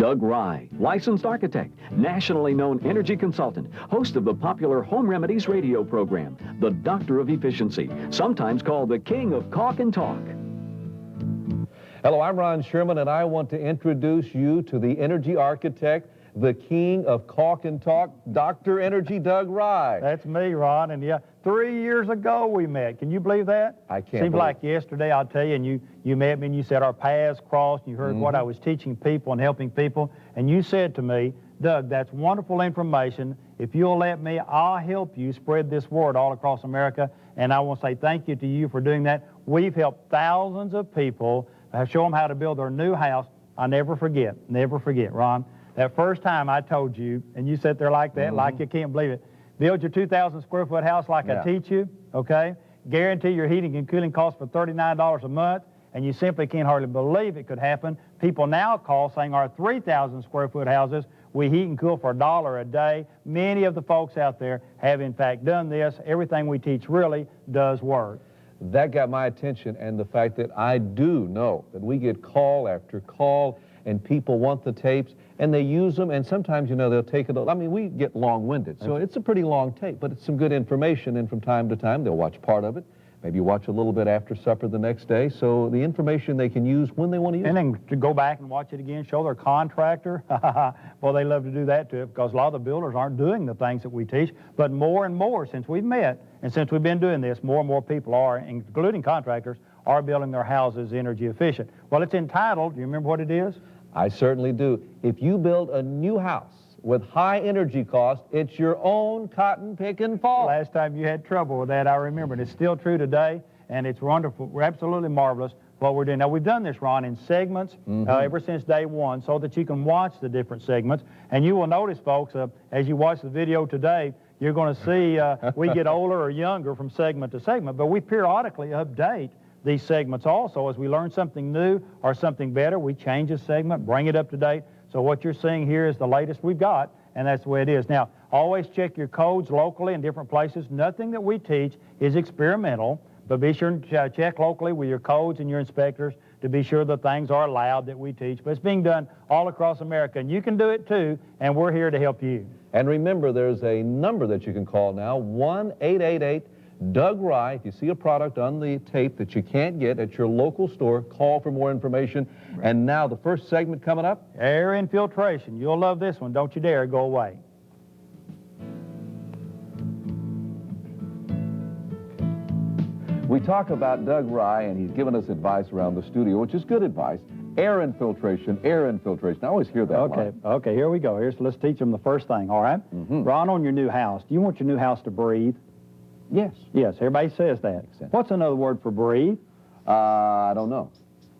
Doug Rye, licensed architect, nationally known energy consultant, host of the popular Home Remedies radio program, the Doctor of Efficiency, sometimes called the King of Caulk and Talk. Hello, I'm Ron Sherman, and I want to introduce you to the energy architect, the King of Caulk and Talk, Dr. Energy Doug Rye. That's me, Ron, and yeah, 3 years ago we met. Can you believe that? I can't Seemed like yesterday, I'll tell you, and you met me and you said our paths crossed, and you heard what I was teaching people and helping people, and you said to me, Doug, that's wonderful information. If you'll let me, I'll help you spread this word all across America, and I want to say thank you to you for doing that. We've helped thousands of people show them how to build their new house. I'll never forget, Ron, that first time I told you, and you sat there like that, like you can't believe it, build your 2,000 square foot house like I teach you, okay? Guarantee your heating and cooling costs for $39 a month, and you simply can't hardly believe it could happen. People now call saying our 3,000 square foot houses, we heat and cool for $1 a day. Many of the folks out there have in fact done this. Everything we teach really does work. That got my attention, and the fact that I do know that we get call after call, and people want the tapes, and they use them, and sometimes, you know, they'll take it. I mean, we get long-winded, so it's a pretty long tape, but it's some good information, and from time to time, they'll watch part of it, maybe watch a little bit after supper the next day, so the information they can use when they want to use it. And then to go back and watch it again, show their contractor. Well, they love to do that too, because a lot of the builders aren't doing the things that we teach, but more and more since we've met, and since we've been doing this, more and more people are, including contractors, are building their houses energy efficient. Well, it's entitled, do you remember what it is? I certainly do. If you build a new house with high energy cost, it's your own cotton picking fault. Last time you had trouble with that, I remember, and it's still true today, and it's wonderful. We're absolutely marvelous what we're doing. Now, we've done this, Ron, in segments ever since day one, so that you can watch the different segments. And you will notice, folks, as you watch the video today, you're going to see we get older or younger from segment to segment, but we periodically update these segments also. As we learn something new or something better, we change a segment, bring it up to date. So what you're seeing here is the latest we've got, and that's the way it is. Now, always check your codes locally in different places. Nothing that we teach is experimental, but be sure to check locally with your codes and your inspectors to be sure the things are allowed that we teach. But it's being done all across America, and you can do it too, and we're here to help you. And remember, there's a number that you can call now, 1-888-DOUG Rye. If you see a product on the tape that you can't get at your local store, call for more information. Right. And now the first segment coming up. Air infiltration. You'll love this one. Don't you dare go away. We talk about Doug Rye, and he's given us advice around the studio, which is good advice. Air infiltration, air infiltration. I always hear that line. Okay, here we go. Let's teach them the first thing, all right? Ron, on your new house, do you want your new house to breathe? Yes. Yes, everybody says that. What's another word for breathe? I don't know.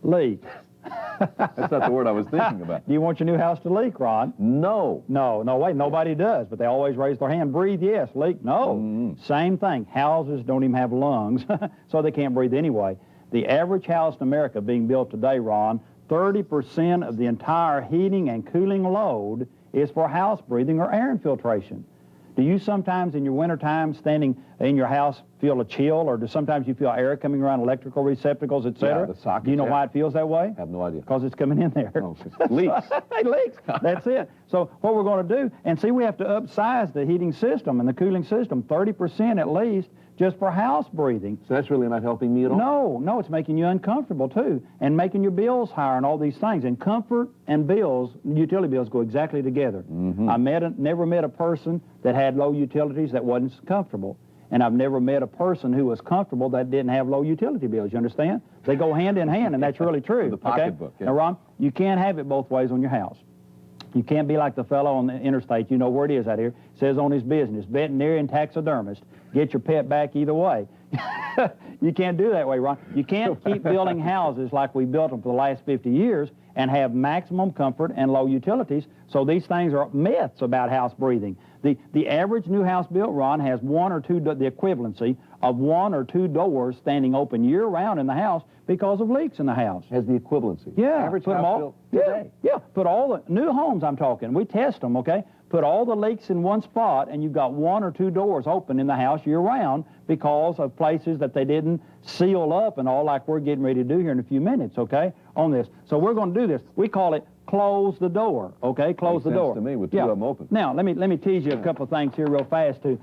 Leak. That's not the word I was thinking about. Do you want your new house to leak, Ron? No. No, wait, nobody does, but they always raise their hand. Breathe, yes. Leak, no. Same thing. Houses don't even have lungs, so they can't breathe anyway. The average house in America being built today, Ron, 30% of the entire heating and cooling load is for house breathing or air infiltration. Do you sometimes in your wintertime standing in your house feel a chill, or do sometimes you feel air coming around electrical receptacles, etc.? Yeah, the sockets. Do you know why it feels that way? I have no idea. Because it's coming in there. Oh, it leaks. It leaks. That's it. So what we're going to do, and see, we have to upsize the heating system and the cooling system, 30% at least, just for house breathing. So that's really not helping me at all? No, it's making you uncomfortable too, and making your bills higher and all these things. And comfort and bills, utility bills, go exactly together. I never met a person that had low utilities that wasn't comfortable. And I've never met a person who was comfortable that didn't have low utility bills. You understand? They go hand in hand, and that's really true. The pocketbook. Yeah. Now, Ron, you can't have it both ways on your house. You can't be like the fellow on the interstate. You know where it is out here. It says on his business, veterinarian, taxidermist. Get your pet back either way. You can't do that way, Ron. You can't keep building houses like we built them for the last 50 years and have maximum comfort and low utilities. So these things are myths about house breathing. The average new house built, Ron, has one or two, the equivalency of one or two doors standing open year-round in the house because of leaks in the house. Has the equivalency. Yeah. Average house built today. Yeah. Put all the new homes I'm talking, we test them, okay? Put all the leaks in one spot, and you've got one or two doors open in the house year-round because of places that they didn't seal up and all, like we're getting ready to do here in a few minutes, okay, on this. So we're going to do this. We call it close the door, okay? Close the door. Makes sense to me with two of them open. Now, let me tease you a couple of things here real fast to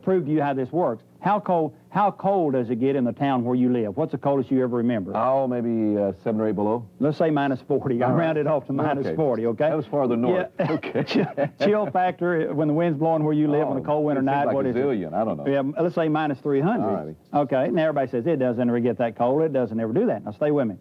prove to you how this works. How cold does it get in the town where you live? What's the coldest you ever remember? Oh, maybe 7 or 8 below. Let's say minus 40. I rounded off to minus 40, okay? That was farther north. Yeah. Okay. Chill factor when the wind's blowing where you live on a cold winter night. Like what a is zillion. it? I don't know. Yeah, let's say minus 300. Alrighty. Okay, now everybody says it doesn't ever get that cold. It doesn't ever do that. Now stay with me.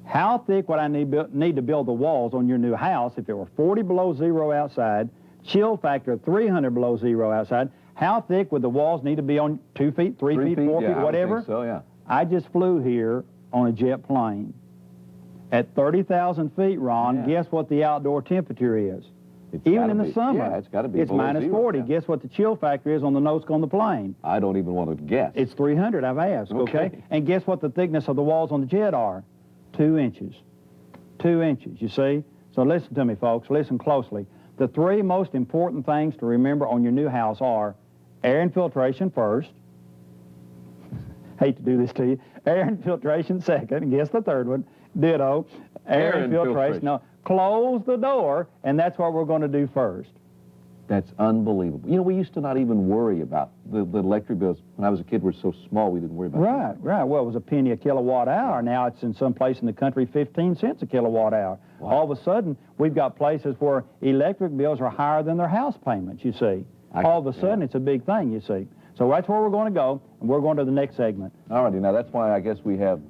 How thick would I need to build the walls on your new house if it were 40 below zero outside, chill factor 300 below zero outside? How thick would the walls need to be on 2 feet, 3 feet, 4 feet, whatever? I think so, yeah. I just flew here on a jet plane. At 30,000 feet, Ron, guess what the outdoor temperature is? Even in the summer. Yeah, it's got to be It's below minus zero, 40. yeah. Guess what the chill factor is on the nose on the plane? I don't even want to guess. It's 300, I've asked, okay? And guess what the thickness of the walls on the jet are? 2 inches. 2 inches, you see? So listen to me, folks. Listen closely. The 3 most important things to remember on your new house are air infiltration first. Hate to do this to you. Air infiltration second. Guess the third one. Ditto. Air infiltration. Now, close the door, and that's what we're going to do first. That's unbelievable. You know, we used to not even worry about the electric bills. When I was a kid, we were so small, we didn't worry about that. Right. Well, it was a penny a kilowatt hour. Now it's in some place in the country 15 cents a kilowatt hour. Wow. All of a sudden, we've got places where electric bills are higher than their house payments, you see. All of a sudden, it's a big thing, you see. So that's where we're going to go, and we're going to the next segment. All righty. Now, that's why I guess we have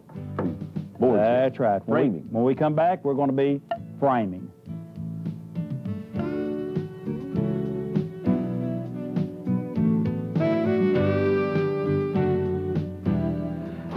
these boards. That's right. Framing. When we come back, we're going to be framing.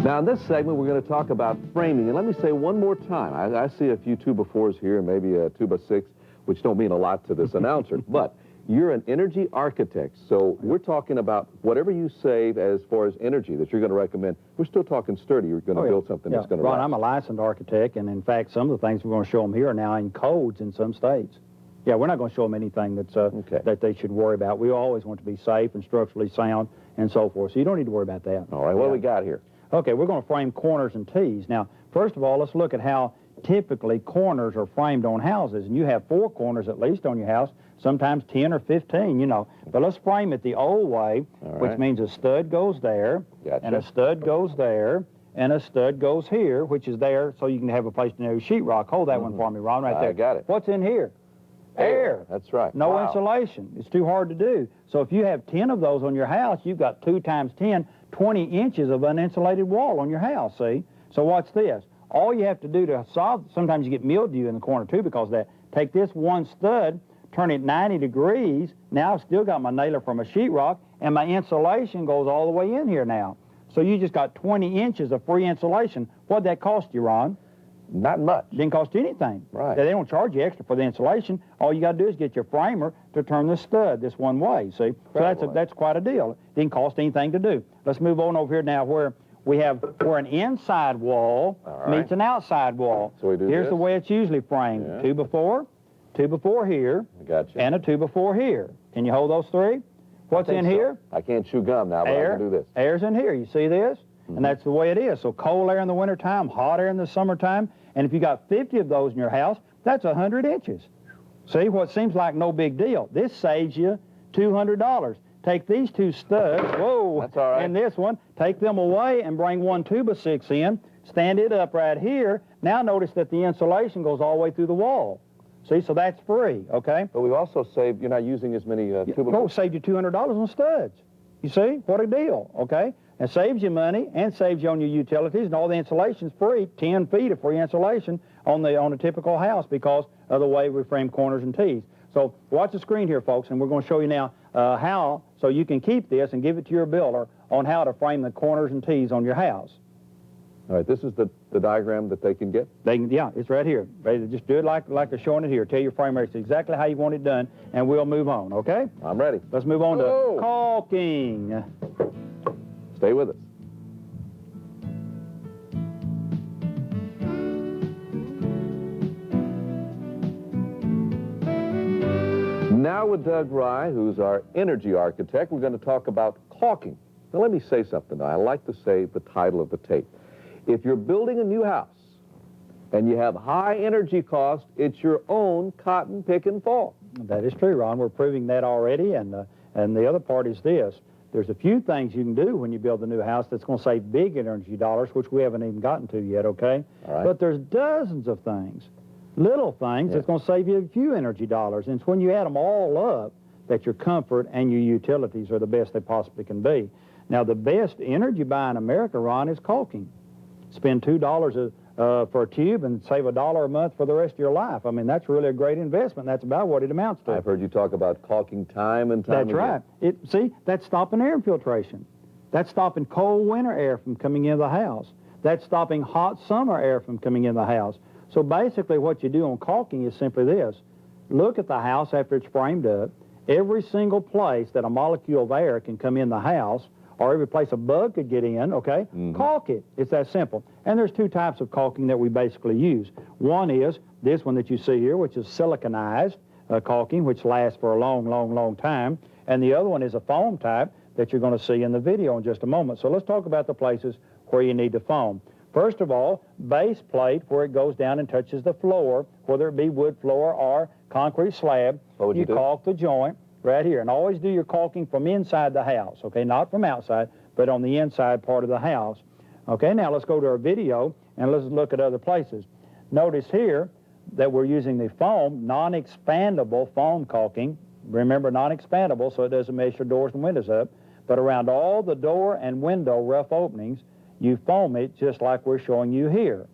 Now, in this segment, we're going to talk about framing. And let me say one more time, I see a few 2x4s here and maybe a 2x6, which don't mean a lot to this announcer, but you're an energy architect, so we're talking about whatever you save as far as energy that you're going to recommend. We're still talking sturdy. You're going to build something that's going to Ron, I'm a licensed architect, and in fact, some of the things we're going to show them here are now in codes in some states. Yeah, we're not going to show them anything that's that they should worry about. We always want to be safe and structurally sound and so forth, so you don't need to worry about that. All right, what do we got here? Okay, we're going to frame corners and tees. Now, first of all, let's look at how typically corners are framed on houses. And you have 4 corners at least on your house, sometimes 10 or 15, you know. But let's frame it the old way, which means a stud goes there, and a stud goes there, and a stud goes here, which is there, so you can have a place to nail your sheetrock. Hold that one for me, Ron, right there. I got it. What's in here? Air. That's right. No insulation. It's too hard to do. So if you have 10 of those on your house, you've got 2 times 10, 20 inches of uninsulated wall on your house, see? So watch this. All you have to do to solve, sometimes you get mildew in the corner too because of that. Take this one stud, turn it 90 degrees. Now I've still got my nailer from a sheetrock, and my insulation goes all the way in here now. So you just got 20 inches of free insulation. What'd that cost you, Ron? Not much. Didn't cost you anything. Right. They don't charge you extra for the insulation. All you got to do is get your framer to turn the stud this one way, see? So that's quite a deal. Didn't cost anything to do. Let's move on over here now where an inside wall meets an outside wall. So we do Here's this. the way it's usually framed. Yeah. 2 before here, Gotcha. and a 2 before here. Can you hold those 3? What's in here? I can't chew gum now, but I can do this. Air's in here. You see this? And that's the way it is. So cold air in the wintertime, hot air in the summertime, and if you got 50 of those in your house, that's 100 inches. See, what seems like no big deal. This saves you $200. Take these 2 studs, whoa, That's all right. and this one, take them away and bring one 2x6 in, stand it up right here. Now notice that the insulation goes all the way through the wall. See, so that's free, okay? But we've also saved, you're not using as many Saved you $200 on studs. You see, what a deal, okay? It saves you money and saves you on your utilities, and all the insulation's free, 10 feet of free insulation on a typical house because of the way we frame corners and tees. So watch the screen here, folks, and we're going to show you now how, so you can keep this and give it to your builder on how to frame the corners and tees on your house. All right, this is the diagram that they can get? Yeah, it's right here. Just do it like they're showing it here. Tell your framer exactly how you want it done, and we'll move on, okay? I'm ready. Let's move on to caulking. Stay with us. Now with Doug Rye, who's our energy architect, we're going to talk about caulking. Now let me say something. I like to say the title of the tape. If you're building a new house and you have high energy cost, it's your own cotton picking fault. That is true, Ron. We're proving that already, and the other part is this. There's a few things you can do when you build a new house that's going to save big energy dollars, which we haven't even gotten to yet, okay? All right. But there's dozens of things, little things, that's going to save you a few energy dollars. And it's when you add them all up that your comfort and your utilities are the best they possibly can be. Now, the best energy buy in America, Ron, is caulking. Spend $2 for a tube and save $1 a month for the rest of your life. I mean, that's really a great investment. That's about what it amounts to. I've heard you talk about caulking time and time again. That's right. See, that's stopping air infiltration. That's stopping cold winter air from coming into the house. That's stopping hot summer air from coming in the house. So basically what you do on caulking is simply this. Look at the house after it's framed up. Every single place that a molecule of air can come in the house, or every place a bug could get in, okay, caulk it. It's that simple. And there's two types of caulking that we basically use. One is this one that you see here, which is siliconized caulking, which lasts for a long, long, long time. And the other one is a foam type that you're going to see in the video in just a moment. So let's talk about the places where you need to foam. First of all, base plate, where it goes down and touches the floor, whether it be wood floor or concrete slab, you caulk the joint right here. And always do your caulking from inside the house, okay, not from outside, but on the inside part of the house. Okay, now let's go to our video and let's look at other places. Notice here that we're using the foam, non-expandable foam caulking. Remember, non-expandable, so it doesn't mess your doors and windows up. But around all the door and window rough openings, you foam it just like we're showing you here.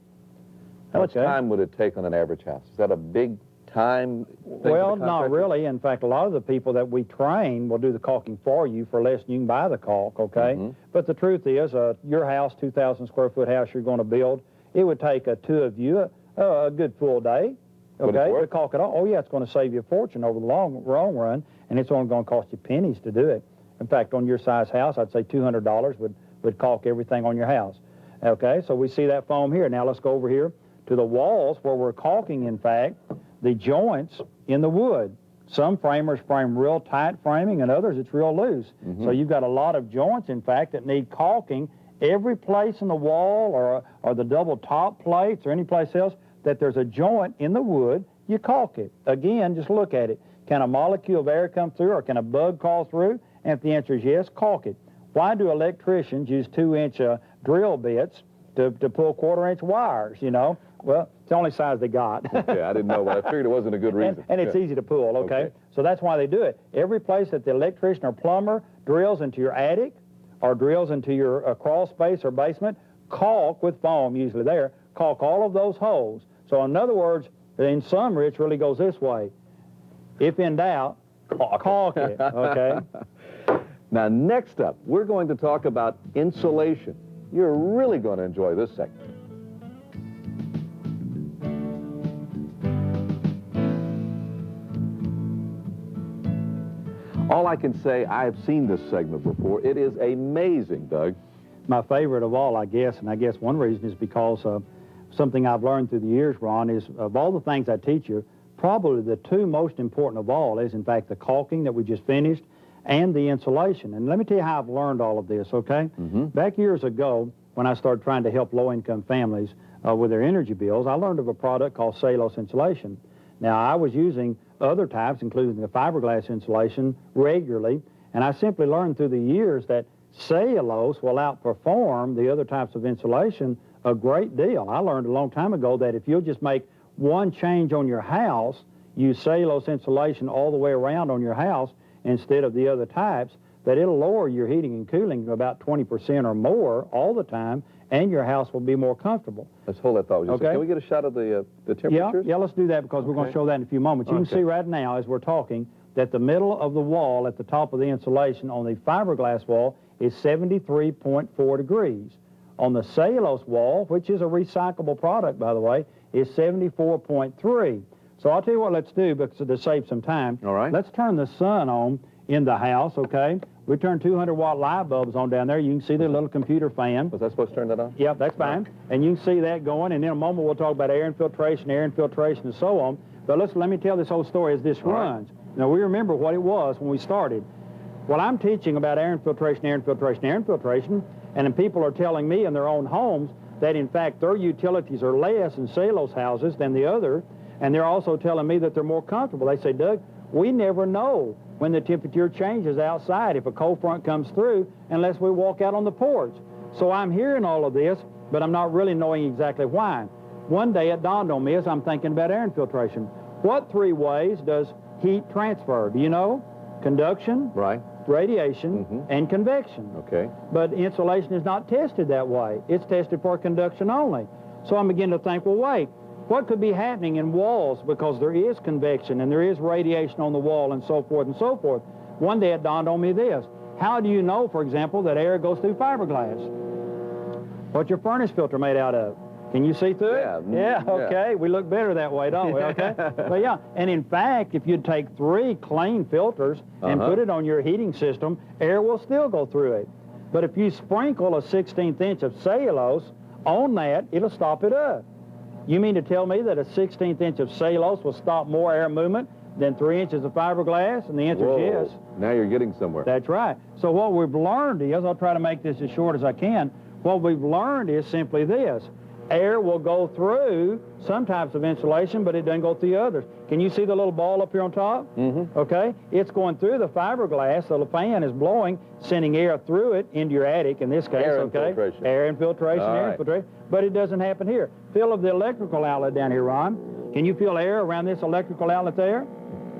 How much time would it take on an average house? Is that a big time thing? Well, not really. In fact, a lot of the people that we train will do the caulking for you for less than you can buy the caulk, okay? But the truth is, your house, 2,000 square foot house you're going to build, it would take two of you a good full day, okay, to caulk it all. Oh, yeah, it's going to save you a fortune over the long run, and it's only going to cost you pennies to do it. In fact, on your size house, I'd say $200 would caulk everything on your house. Okay, so we see that foam here. Now let's go over here to the walls where we're caulking, in fact, the joints in the wood. Some framers frame real tight framing, and others it's real loose. So you've got a lot of joints, in fact, that need caulking. Every place in the wall or the double top plates or any place else that there's a joint in the wood, you caulk it. Again, just look at it. Can a molecule of air come through, or can a bug crawl through? And if the answer is yes, caulk it. Why do electricians use 2-inch drill bits to pull 1/4-inch wires, you know? Well, it's the only size they got. Yeah, I didn't know, but I figured it wasn't a good reason. And it's easy to pull, okay? So that's why they do it. Every place that the electrician or plumber drills into your attic or drills into your crawl space or basement, caulk with foam, usually there, caulk all of those holes. So in other words, in summary, it really goes this way. If in doubt, caulk it, okay? Now, next up, we're going to talk about insulation. You're really going to enjoy this segment. All I can say, I have seen this segment before. It is amazing, Doug. My favorite of all, I guess, and I guess one reason is because something I've learned through the years, Ron, is of all the things I teach you, probably the two most important of all is, in fact, the caulking that we just finished and the insulation. And let me tell you how I've learned all of this, okay? Back years ago, when I started trying to help low-income families with their energy bills, I learned of a product called cellulose insulation. Now, I was using other types, including the fiberglass insulation, regularly, and I simply learned through the years that cellulose will outperform the other types of insulation a great deal. I learned a long time ago that if you'll just make one change on your house, use cellulose insulation all the way around on your house, instead of the other types, that it'll lower your heating and cooling about 20% or more all the time, and your house will be more comfortable. Let's hold that thought. Can we get a shot of the temperatures? Yeah, let's do that because we're going to show that in a few moments. You can see right now as we're talking that the middle of the wall at the top of the insulation on the fiberglass wall is 73.4 degrees. On the cellulose wall, which is a recyclable product, by the way, is 74.3. So I'll tell you what let's do, because to save some time. All right. Let's turn the sun on in the house, okay? We turn 200-watt light bulbs on down there. You can see the little computer fan. Was I supposed to turn that on? Yep, that's fine. And you can see that going, and in a moment we'll talk about air infiltration, and so on. But let me tell this whole story as this runs. Now, we remember what it was when we started. Well, I'm teaching about air infiltration, and then people are telling me in their own homes that in fact their utilities are less in cellulose houses than the other, and they're also telling me that they're more comfortable. They say, Doug, we never know when the temperature changes outside if a cold front comes through unless we walk out on the porch. So I'm hearing all of this, but I'm not really knowing exactly why. One day it dawned on me as I'm thinking about air infiltration. What 3 ways does heat transfer? Do you know? Conduction, Right. radiation, and convection. Okay. But insulation is not tested that way. It's tested for conduction only. So I'm beginning to think, well, wait, what could be happening in walls, because there is convection and there is radiation on the wall and so forth and so forth. One day it dawned on me this. How do you know, for example, that air goes through fiberglass? What's your furnace filter made out of? Can you see through it? Yeah, okay. We look better that way, don't we? Okay. But yeah, and in fact, if you take 3 clean filters and put it on your heating system, air will still go through it. But if you sprinkle a 1/16 inch of cellulose on that, it'll stop it up. You mean to tell me that a 1/16 inch of cellulose will stop more air movement than 3 inches of fiberglass? And the answer is yes. Now you're getting somewhere. That's right. So what we've learned is, I'll try to make this as short as I can, what we've learned is simply this. Air will go through some types of insulation, but it doesn't go through others. Can you see the little ball up here on top? Okay. It's going through the fiberglass, so the fan is blowing, sending air through it into your attic, in this case, Air okay? infiltration. Air infiltration, All air right. infiltration. But it doesn't happen here. Feel of the electrical outlet down here, Ron. Can you feel air around this electrical outlet there?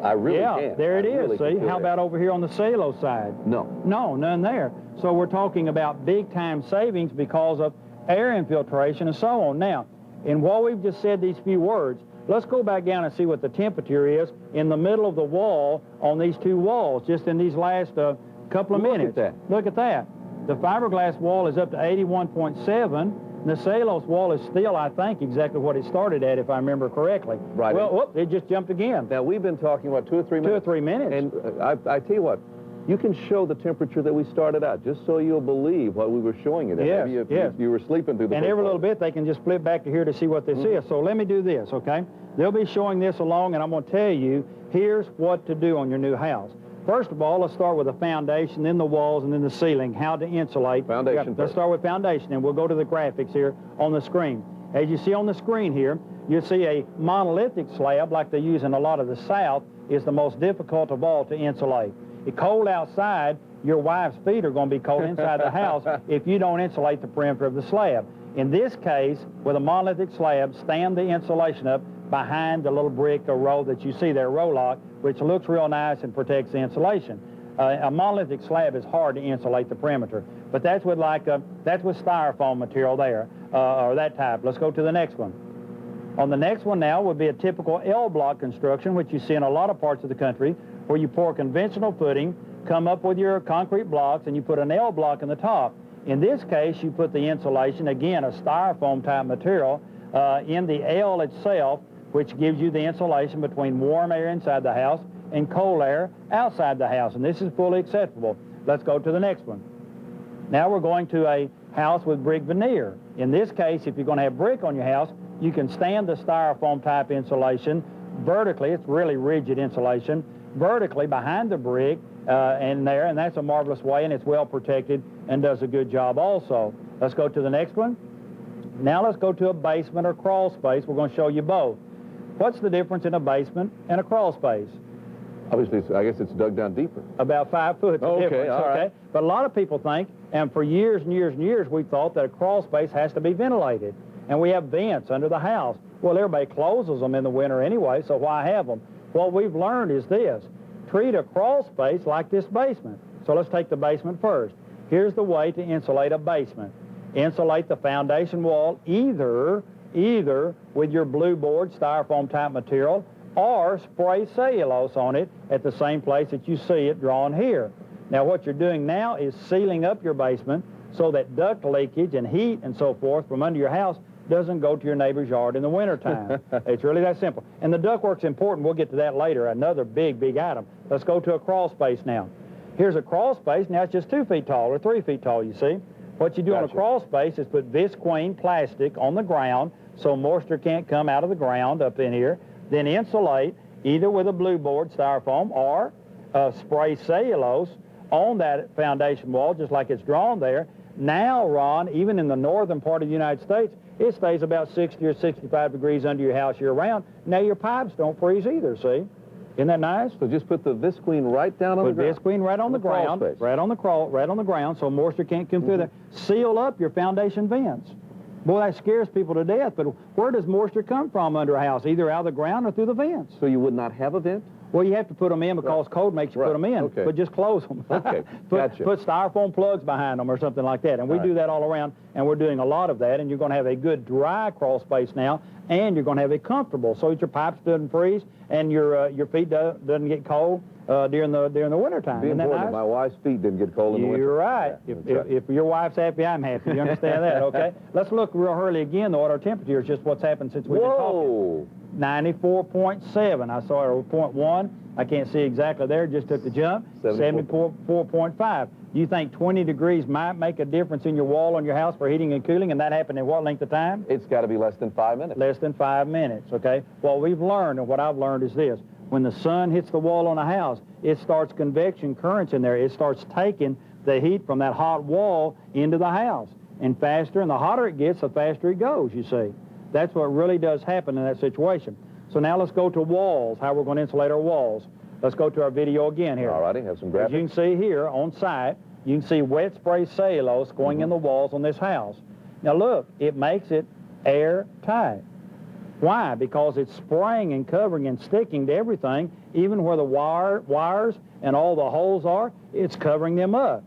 I really Yeah, can. there it I is. really can See, feel how it. about over here on the cellulose side? No. No, none there. So we're talking about big-time savings because of air infiltration and so on. Now, in what we've just said, these few words, let's go back down and see what the temperature is in the middle of the wall on these 2 walls, just in these last couple of minutes. Look at that. Look at that. The fiberglass wall is up to 81.7. The cellulose wall is still, I think, exactly what it started at, if I remember correctly. Right. Well, whoop, it just jumped again. Now, we've been talking about 2 or 3 minutes. 2 or 3 minutes. And I tell you what, you can show the temperature that we started out, just so you'll believe what we were showing you there. Yes, Maybe yes. you were sleeping through the And first every part. little bit, they can just flip back to here to see what this is. So let me do this, okay? They'll be showing this along, and I'm going to tell you, here's what to do on your new house. First of all, let's start with the foundation, then the walls, and then the ceiling, how to insulate. Foundation Let's first. start with foundation, and we'll go to the graphics here on the screen. As you see on the screen here, you see a monolithic slab, like they use in a lot of the South, is the most difficult of all to insulate. It's cold outside, your wife's feet are going to be cold inside the house if you don't insulate the perimeter of the slab. In this case, with a monolithic slab, stand the insulation up behind the little brick or row that you see there, row lock, which looks real nice and protects the insulation. A monolithic slab is hard to insulate the perimeter, but that's with that's with styrofoam material there, or that type. Let's go to the next one. On the next one now would be a typical L-block construction, which you see in a lot of parts of the country, where you pour conventional footing, come up with your concrete blocks, and you put an L block in the top. In this case, you put the insulation, again, a styrofoam type material, in the L itself, which gives you the insulation between warm air inside the house and cold air outside the house, and this is fully acceptable. Let's go to the next one. Now we're going to a house with brick veneer. In this case, if you're going to have brick on your house, you can stand the styrofoam type insulation vertically. It's really rigid insulation, vertically behind the brick and that's a marvelous way, and it's well protected and does a good job also. Let's go to the next one. Now let's go to a basement or crawl space. We're going to show you both. What's the difference in a basement and a crawl space? Obviously, I guess it's dug down deeper. About 5 foot. Okay, all right. But a lot of people think, and for years and years and years, we thought that a crawl space has to be ventilated. And we have vents under the house. Well, everybody closes them in the winter anyway, so why have them? What we've learned is this. Treat a crawl space like this basement. So let's take the basement first. Here's the way to insulate a basement. Insulate the foundation wall either with your blue board styrofoam type material, or spray cellulose on it at the same place that you see it drawn here. Now what you're doing now is sealing up your basement so that duct leakage and heat and so forth from under your house doesn't go to your neighbor's yard in the wintertime. It's really that simple. And the ductwork's important. We'll get to that later, another big item. Let's go to a crawl space now. Here's a crawl space. Now it's just 2 feet tall or 3 feet tall, you see. What you do on a crawl space is put visqueen plastic on the ground so moisture can't come out of the ground up in here. Then insulate either with a blue board styrofoam or spray cellulose on that foundation wall just like it's drawn there. Now, Ron, even in the northern part of the United States, it stays about 60 or 65 degrees under your house year-round. Now your pipes don't freeze either, see? Isn't that nice? So just put the visqueen right down on the ground. Put visqueen right on the ground, right on the ground, so moisture can't come through there. Seal up your foundation vents. Boy, that scares people to death, but where does moisture come from under a house? Either out of the ground or through the vents. So you would not have a vent? Well, you have to put them in because code makes you put them in, but just close them. Okay, gotcha. Put styrofoam plugs behind them or something like that, and we do that all around, and we're doing a lot of that, and you're going to have a good dry crawl space now, and you're going to have it comfortable so that your pipes doesn't freeze and your feet doesn't get cold during the winter time. Be important. Nice? My wife's feet didn't get cold in the winter. You're right. Yeah, if your wife's happy, I'm happy. You understand that, okay? Let's look real early again, though, at our temperature is just what's happened since we've been talking. 94.7. I saw it 0.1. I can't see exactly there. Just took the jump. 74.5. You think 20 degrees might make a difference in your wall on your house for heating and cooling, and that happened in what length of time? It's got to be less than 5 minutes. Less than 5 minutes, okay? What we've learned, and what I've learned is this. When the sun hits the wall on a house, it starts convection currents in there. It starts taking the heat from that hot wall into the house. And faster, and the hotter it gets, the faster it goes, you see. That's what really does happen in that situation. So now let's go to walls, how we're going to insulate our walls. Let's go to our video again here. All righty, have some graphics. As you can see here on site, you can see wet spray cellulose going in the walls on this house. Now look, it makes it airtight. Why? Because it's spraying and covering and sticking to everything, even where the wires and all the holes are, it's covering them up.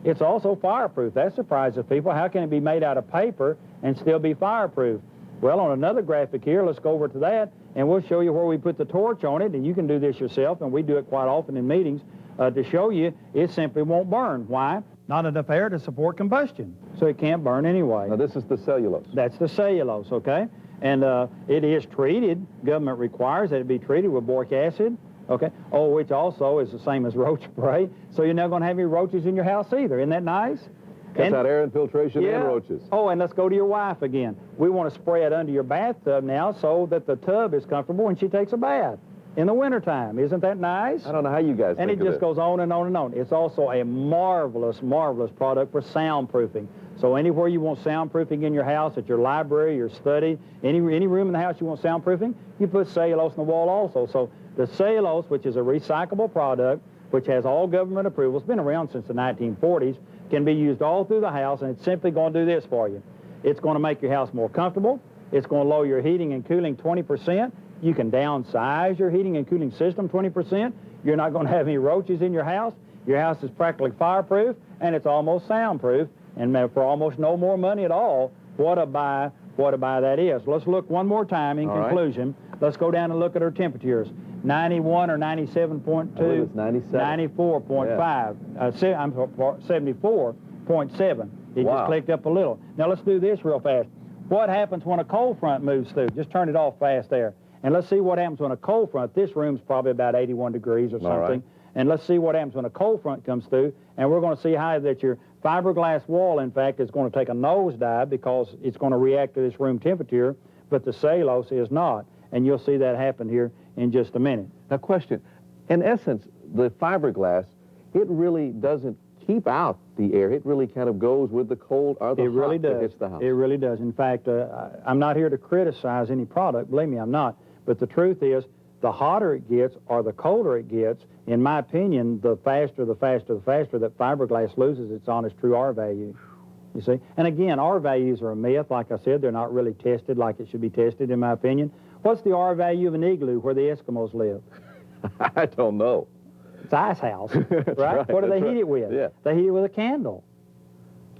It's also fireproof. That surprises people. How can it be made out of paper and still be fireproof? Well, on another graphic here, let's go over to that, and we'll show you where we put the torch on it, and you can do this yourself, and we do it quite often in meetings to show you it simply won't burn. Why? Not enough air to support combustion, so it can't burn anyway. Now, this is the cellulose. That's the cellulose, okay? And it is treated. Government requires that it be treated with boric acid, okay? Oh, which also is the same as roach spray, so you're not going to have any roaches in your house either. Isn't that nice? Cuts out air infiltration and roaches. Oh, and let's go to your wife again. We want to spray it under your bathtub now so that the tub is comfortable when she takes a bath in the wintertime. Isn't that nice? I don't know how you guys think of it. And it just goes on and on and on. It's also a marvelous, marvelous product for soundproofing. So anywhere you want soundproofing in your house, at your library, your study, any room in the house you want soundproofing, you put cellulose in the wall also. So the cellulose, which is a recyclable product, which has all government approval, it's been around since the 1940s, can be used all through the house, and it's simply going to do this for you. It's going to make your house more comfortable. It's going to lower your heating and cooling 20%. You can downsize your heating and cooling system 20%. You're not going to have any roaches in your house. Your house is practically fireproof, and it's almost soundproof, and for almost no more money at all. What a buy that is. Let's look one more time in conclusion. Right. Let's go down and look at our temperatures. 91 or 97.2, it's 97. 94.5, 74.7. It just clicked up a little. Now let's do this real fast. What happens when a cold front moves through? Just turn it off fast there. And let's see what happens when a cold front, this room's probably about 81 degrees or something. Right. And let's see what happens when a cold front comes through. And we're going to see how that your fiberglass wall, in fact, is going to take a nosedive because it's going to react to this room temperature, but the cellulose is not. And you'll see that happen here in just a minute. Now, question. In essence, the fiberglass, it really doesn't keep out the air. It really kind of goes with the cold or the hot that hits the house. It really does. In fact, I'm not here to criticize any product. Believe me, I'm not. But the truth is, the hotter it gets or the colder it gets, in my opinion, the faster that fiberglass loses its honest true R value. You see? And again, R values are a myth. Like I said, they're not really tested like it should be tested, in my opinion. What's the R value of an igloo where the Eskimos live? I don't know. It's ice house, right? What do they heat it with? Yeah. They heat it with a candle.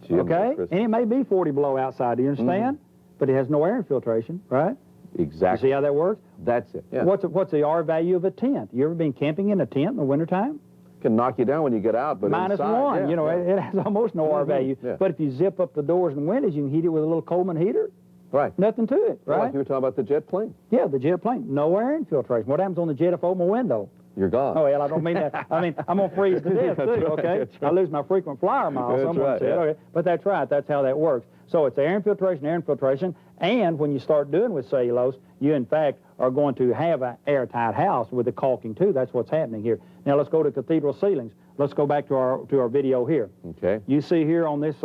Okay? And it may be 40 below outside, do you understand? But it has no air infiltration, right? Exactly. You see how that works? That's it. Yeah. What's the R value of a tent? You ever been camping in a tent in the wintertime? Can knock you down when you get out, but -1. inside, you know, it has almost no R value. Yeah. But if you zip up the doors and windows, you can heat it with a little Coleman heater. Right. Nothing to it, right? Like you were talking about the jet plane. Yeah, the jet plane. No air infiltration. What happens on the jet if I open my window? You're gone. Oh, well, I don't mean that. I mean, I'm going to freeze to death, too, okay? Right. I lose my frequent flyer miles, someone said. Yeah. Okay. But that's right. That's how that works. So it's air infiltration, and when you start doing with cellulose, you, in fact, are going to have an airtight house with the caulking, too. That's what's happening here. Now, let's go to cathedral ceilings. let's go back to our video here. Okay. You see here on this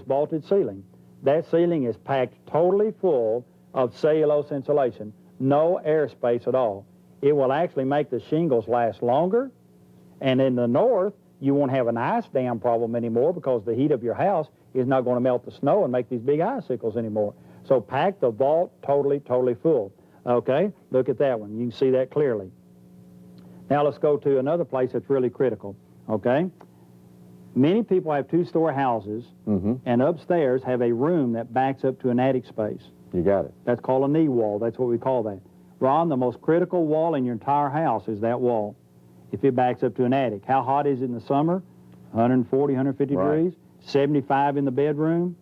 vaulted ceiling, that ceiling is packed totally full of cellulose insulation, no airspace at all. It will actually make the shingles last longer, and in the north, you won't have an ice dam problem anymore because the heat of your house is not going to melt the snow and make these big icicles anymore. So pack the vault totally full. Okay, look at that one. You can see that clearly. Now let's go to another place that's really critical, okay? Many people have two-story houses, and upstairs have a room that backs up to an attic space. You got it. That's called a knee wall. That's what we call that. Ron, the most critical wall in your entire house is that wall. If it backs up to an attic, how hot is it in the summer? 140, 150 degrees. 75 in the bedroom.